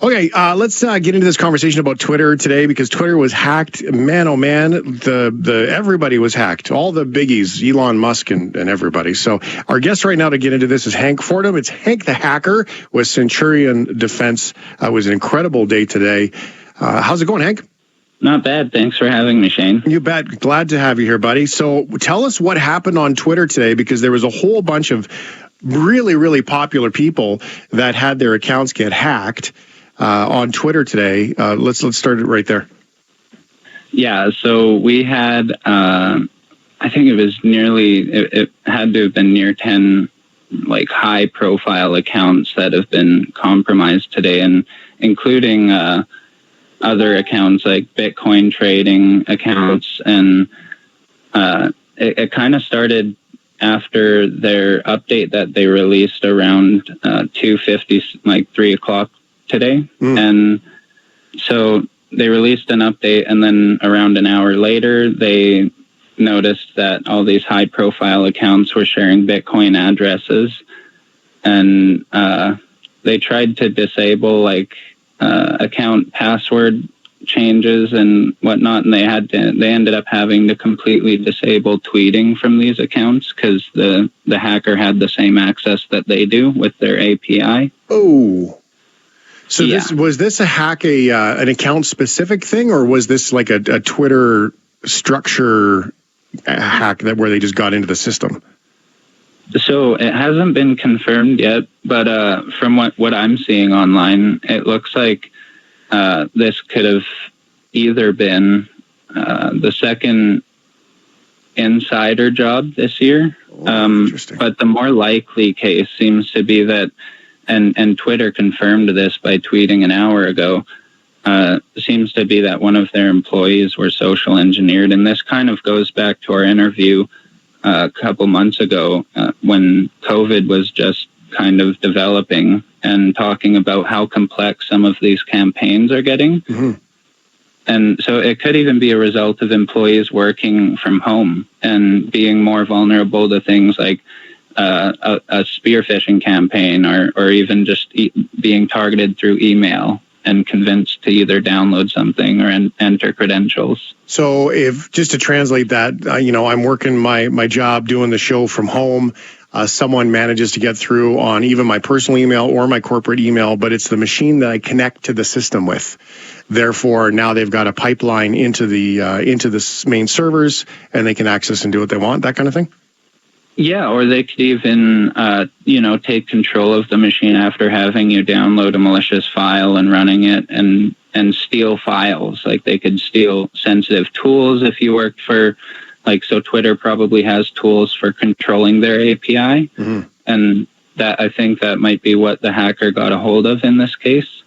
Okay, let's get into this conversation about Twitter today because Twitter was hacked. Man, oh man, the everybody was hacked. All the biggies, Elon Musk and everybody. So our guest right now to get into this is Hank Fordham. It's Hank the hacker with Centurion Defense. It was an incredible day today. How's it going, Hank? Not bad. Thanks for having me, Shane. You bet. Glad to have you here, buddy. So tell us what happened on Twitter today, because there was a whole bunch of really, really popular people that had their accounts get hacked on Twitter today. Let's start it right there. Yeah, so we had, I think it was it had to have been near 10 like high profile accounts that have been compromised today, and including other accounts like Bitcoin trading accounts. And it kind of started after their update that they released around 2:50, like 3 o'clock today. And so they released an update, and then around an hour later, they noticed that all these high profile accounts were sharing Bitcoin addresses, and they tried to disable like account password changes and whatnot, and they ended up having to completely disable tweeting from these accounts because the hacker had the same access that they do with their API. Oh. So yeah. Was this a hack, an account specific thing, or was this like a Twitter structure hack where they just got into the system? So it hasn't been confirmed yet, but from what I'm seeing online, it looks like this could have either been the second insider job this year, but the more likely case seems to be that, and Twitter confirmed this by tweeting an hour ago, seems to be that one of their employees were social engineered. And this kind of goes back to our interview a couple months ago when COVID was just kind of developing, and talking about how complex some of these campaigns are getting. Mm-hmm. And so it could even be a result of employees working from home and being more vulnerable to things like a spear phishing campaign, or even just being targeted through email and convinced to either download something or enter credentials. So if, just to translate that, I'm working my job doing the show from home. Someone manages to get through on even my personal email or my corporate email, but it's the machine that I connect to the system with. Therefore, now they've got a pipeline into the main servers, and they can access and do what they want, that kind of thing? Yeah, or they could even, take control of the machine after having you download a malicious file and running it, and steal files. Like they could steal sensitive tools if you worked for, so Twitter probably has tools for controlling their API. Mm-hmm. And that, I think that might be what the hacker got a hold of in this case.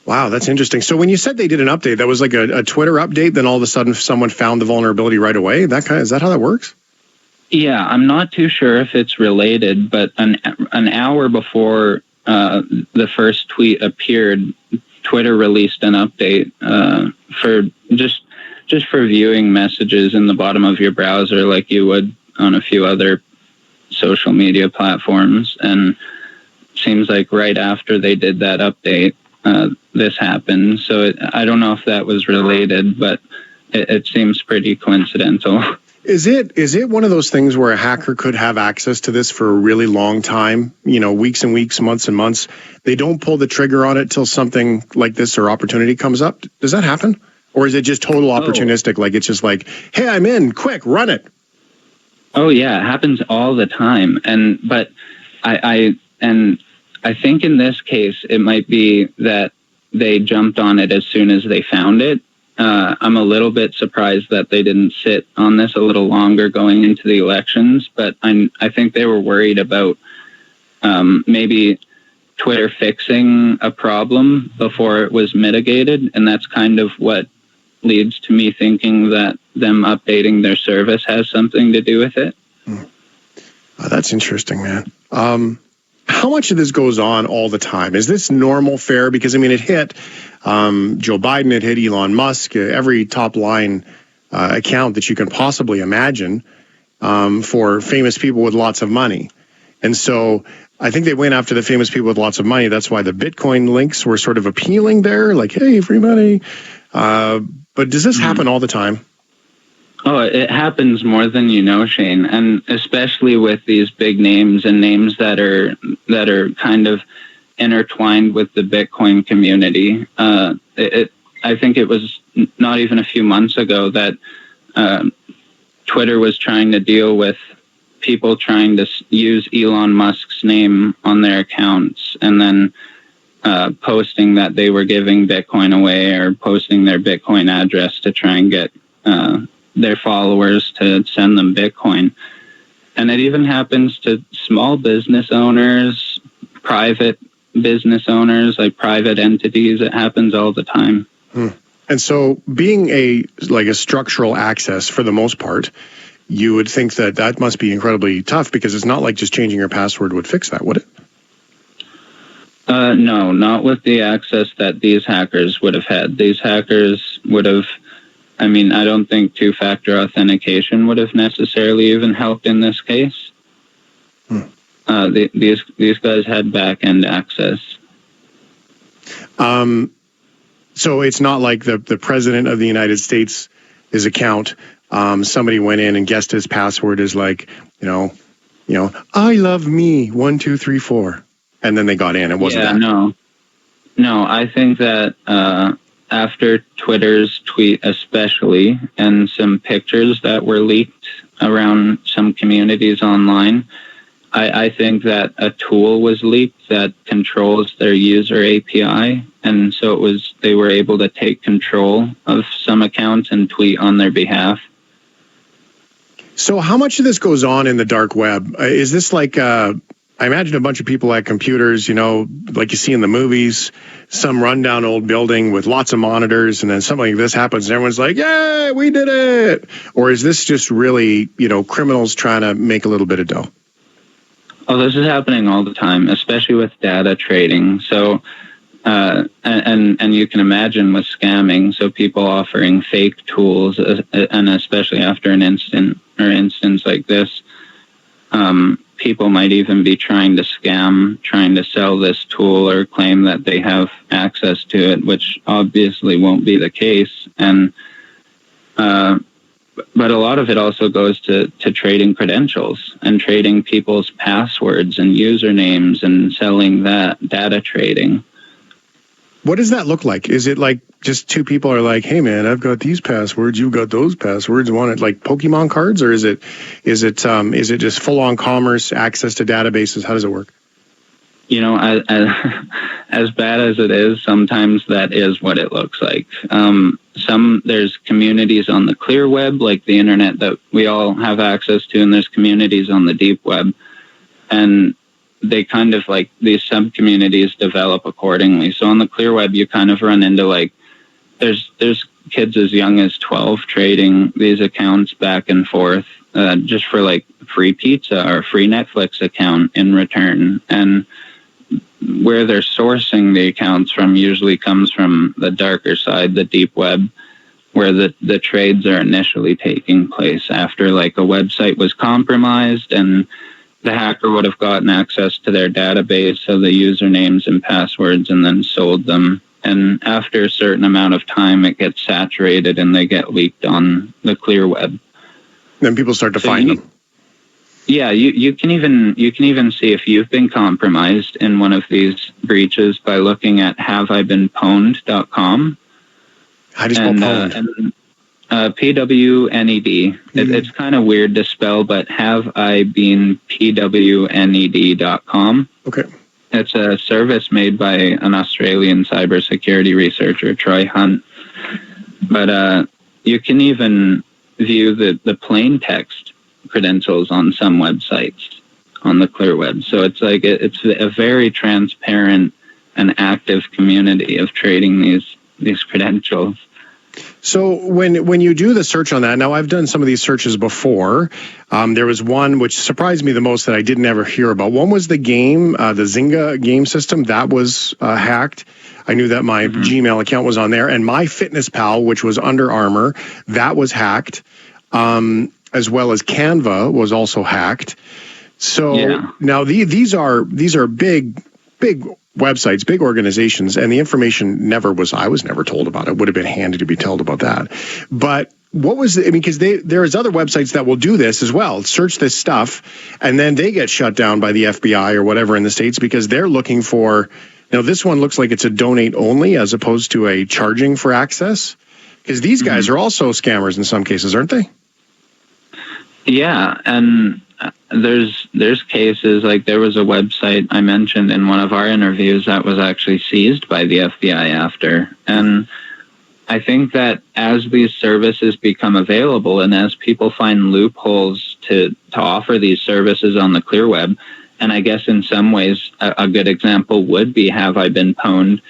Wow, that's interesting. So when you said they did an update, that was like a Twitter update, then all of a sudden someone found the vulnerability right away? Is that how that works? Yeah, I'm not too sure if it's related, but an hour before the first tweet appeared, Twitter released an update for just for viewing messages in the bottom of your browser like you would on a few other social media platforms. And seems like right after they did that update, this happened. So I don't know if that was related, but it seems pretty coincidental. Is it one of those things where a hacker could have access to this for a really long time, weeks and weeks, months and months? They don't pull the trigger on it till something like this or opportunity comes up? Does that happen? Or is it just total opportunistic? Like it's just like, hey, I'm in, quick, run it. Oh yeah, it happens all the time. But I think in this case it might be that they jumped on it as soon as they found it. I'm a little bit surprised that they didn't sit on this a little longer going into the elections, but I think they were worried about maybe Twitter fixing a problem before it was mitigated, and that's kind of what leads to me thinking that them updating their service has something to do with it. That's interesting, man. How much of this goes on all the time? Is this normal fare? Because, it hit Joe Biden, it hit Elon Musk, every top line account that you can possibly imagine for famous people with lots of money. And so I think they went after the famous people with lots of money. That's why the Bitcoin links were sort of appealing there, like, hey, free money. But does this happen all the time? Oh, it happens more than you know, Shane, and especially with these big names and names that are kind of intertwined with the Bitcoin community. I think it was not even a few months ago that Twitter was trying to deal with people trying to use Elon Musk's name on their accounts and then posting that they were giving Bitcoin away or posting their Bitcoin address to try and get their followers to send them Bitcoin. And it even happens to small business owners, private business owners, like private entities. It happens all the time. And so being a structural access for the most part, you would think that must be incredibly tough, because it's not like just changing your password would fix that, would it? No, not with the access that these hackers would have had. These hackers would have, I don't think two-factor authentication would have necessarily even helped in this case. These guys had back-end access. So it's not like the president of the United States, his account, somebody went in and guessed his password is like, I love me 1 2 3 4, and then they got in. It wasn't that. No. I think that after Twitter's tweet, especially, and some pictures that were leaked around some communities online, I think that a tool was leaked that controls their user API, and so they were able to take control of some accounts and tweet on their behalf. So how much of this goes on in the dark web? Is this like, I imagine a bunch of people at computers, like you see in the movies, some rundown old building with lots of monitors, and then something like this happens and everyone's like, yeah, we did it. Or is this just really, criminals trying to make a little bit of dough? Oh, this is happening all the time, especially with data trading. So, and you can imagine with scamming, so people offering fake tools, and especially after an instance like this, people might even be trying to scam, trying to sell this tool or claim that they have access to it, which obviously won't be the case. And but a lot of it also goes to trading credentials and trading people's passwords and usernames and selling that, data trading. What does that look like? Is it like just two people are like, hey man, I've got these passwords, you've got those passwords, want it like Pokemon cards, or is it just full on commerce, access to databases? How does it work? As bad as it is, sometimes that is what it looks like. There's communities on the clear web, like the internet that we all have access to, and there's communities on the deep web. And they kind of like these sub-communities develop accordingly. So on the clear web, you kind of run into like, there's kids as young as 12 trading these accounts back and forth just for like free pizza or free Netflix account in return. And where they're sourcing the accounts from usually comes from the darker side, the deep web, where the trades are initially taking place after like a website was compromised and the hacker would have gotten access to their database, so the usernames and passwords, and then sold them. And after a certain amount of time, it gets saturated and they get leaked on the clear web. Then people start to find them. Yeah, you can even see if you've been compromised in one of these breaches by looking at haveibeenpwned.com. How do you spell pwned? PWNED. It's kind of weird to spell, but haveibeenpwned.com. Okay. It's a service made by an Australian cybersecurity researcher, Troy Hunt. But you can even view the plain text credentials on some websites on the clear web. So it's like it's a very transparent and active community of trading these credentials. So when you do the search on that, now I've done some of these searches before. There was one which surprised me the most that I didn't ever hear about. One was the game, the Zynga game system that was hacked. I knew that my Gmail account was on there, and MyFitnessPal, which was Under Armour, that was hacked, as well as Canva was also hacked. So now these are big websites, big organizations, and the information I was never told about it. Would have been handy to be told about that. But what was because there's other websites that will do this as well, search this stuff, and then they get shut down by the FBI or whatever in the States because they're looking for, this one looks like it's a donate only as opposed to a charging for access, because these guys are also scammers in some cases, aren't they? Yeah, and there's cases like there was a website I mentioned in one of our interviews that was actually seized by the FBI after. And I think that as these services become available and as people find loopholes to offer these services on the clear web, and I guess in some ways a good example would be Have I Been Pwned?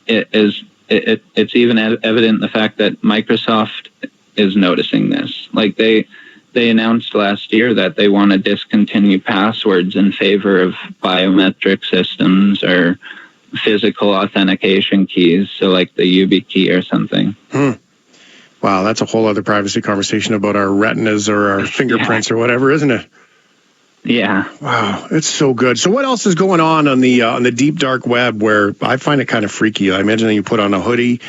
It's even evident the fact that Microsoft is noticing this. Like they announced last year that they want to discontinue passwords in favor of biometric systems or physical authentication keys, so like the YubiKey or something. Wow, that's a whole other privacy conversation about our retinas or our fingerprints or whatever, isn't it? Yeah. Wow, it's so good. So what else is going on the deep dark web, where I find it kind of freaky? I imagine that you put on a hoodie,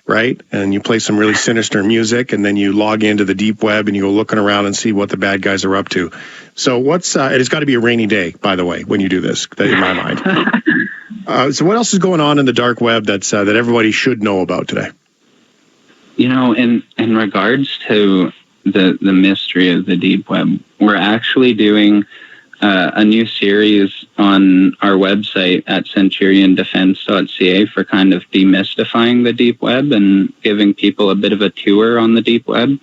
right, and you play some really sinister music, and then you log into the deep web and you go looking around and see what the bad guys are up to. So what's it's got to be a rainy day, by the way, when you do this, in my mind. So what else is going on in the dark web that everybody should know about today? In regards to the mystery of the deep web, we're actually doing a new series on our website at centuriondefense.ca for kind of demystifying the deep web and giving people a bit of a tour on the deep web.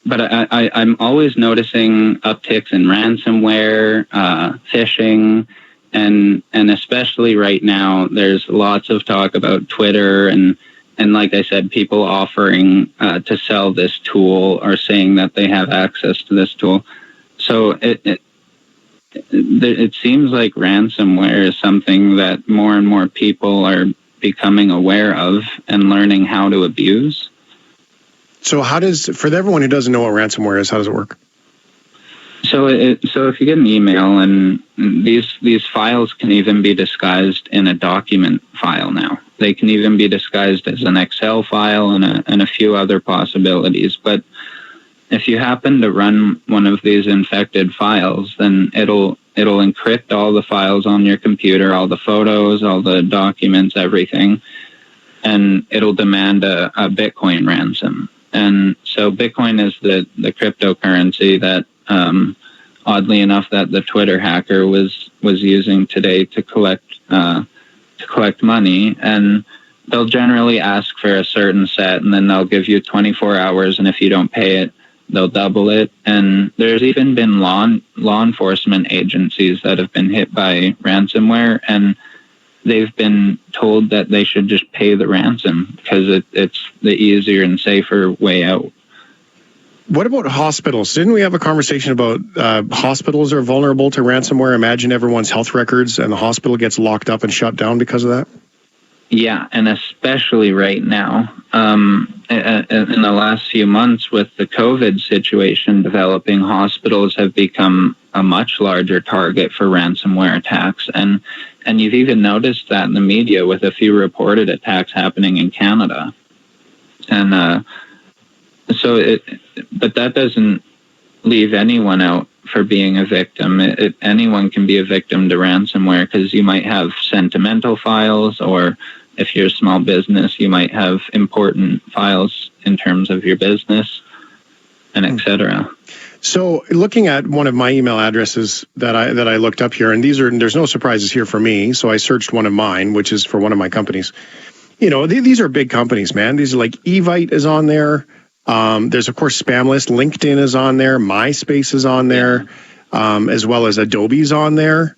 But I'm always noticing upticks in ransomware, phishing, and especially right now, there's lots of talk about Twitter and like I said, people offering to sell this tool or saying that they have access to this tool. So it seems like ransomware is something that more and more people are becoming aware of and learning how to abuse. So for everyone who doesn't know what ransomware is, how does it work? So if you get an email, and these files can even be disguised in a document file now. They can even be disguised as an Excel file and a few other possibilities. But if you happen to run one of these infected files, then it'll encrypt all the files on your computer, all the photos, all the documents, everything, and it'll demand a Bitcoin ransom. And so Bitcoin is the cryptocurrency that, oddly enough, that the Twitter hacker was using today to collect money. And they'll generally ask for a certain set, and then they'll give you 24 hours, and if you don't pay it, they'll double it. And there's even been law enforcement agencies that have been hit by ransomware, and they've been told that they should just pay the ransom because it's the easier and safer way out. What about hospitals? Didn't we have a conversation about hospitals are vulnerable to ransomware? Imagine everyone's health records and the hospital gets locked up and shut down because of that. Yeah, and especially right now, in the last few months with the COVID situation developing, hospitals have become a much larger target for ransomware attacks. And you've even noticed that in the media with a few reported attacks happening in Canada. And but that doesn't leave anyone out for being a victim. Anyone can be a victim to ransomware because you might have sentimental files, or if you're a small business, you might have important files in terms of your business, and etc. So looking at one of my email addresses that I looked up here, and there's no surprises here for me. So I searched one of mine, which is for one of my companies. These are big companies, man. These are like Evite is on there. There's of course Spamlist, LinkedIn is on there, MySpace is on there, as well as Adobe's on there.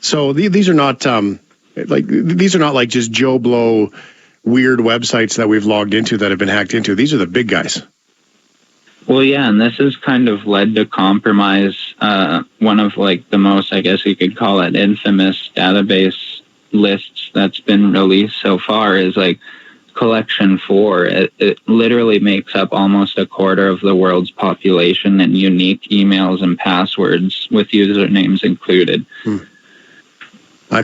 So these are not like just Joe Blow weird websites that we've logged into that have been hacked into. These are the big guys. Well, yeah, and this has kind of led to compromise one of like the most, I guess you could call it, infamous database lists that's been released so far is like collection for. It literally makes up almost a quarter of the world's population in unique emails and passwords with usernames included.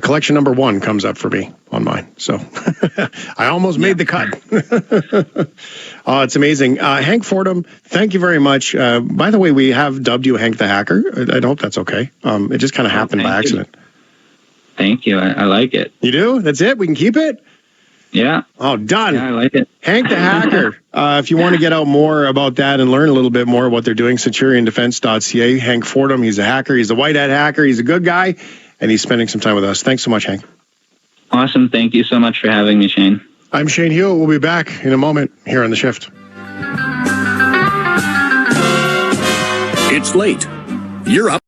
Collection number 1 comes up for me on mine. So I almost made the cut. Oh, it's amazing. Hank Fordham, thank you very much. By the way, we have dubbed you Hank the Hacker. I hope that's okay. It just kind of happened by accident. Thank you. I like it. You do? That's it? We can keep it? Yeah. Oh, done. Yeah, I like it. Hank the Hacker. If you want to get out more about that and learn a little bit more about what they're doing, CenturionDefense.ca. Hank Fordham, he's a hacker. He's a white hat hacker. He's a good guy, and he's spending some time with us. Thanks so much, Hank. Awesome. Thank you so much for having me, Shane. I'm Shane Hewitt. We'll be back in a moment here on The Shift. It's late. You're up.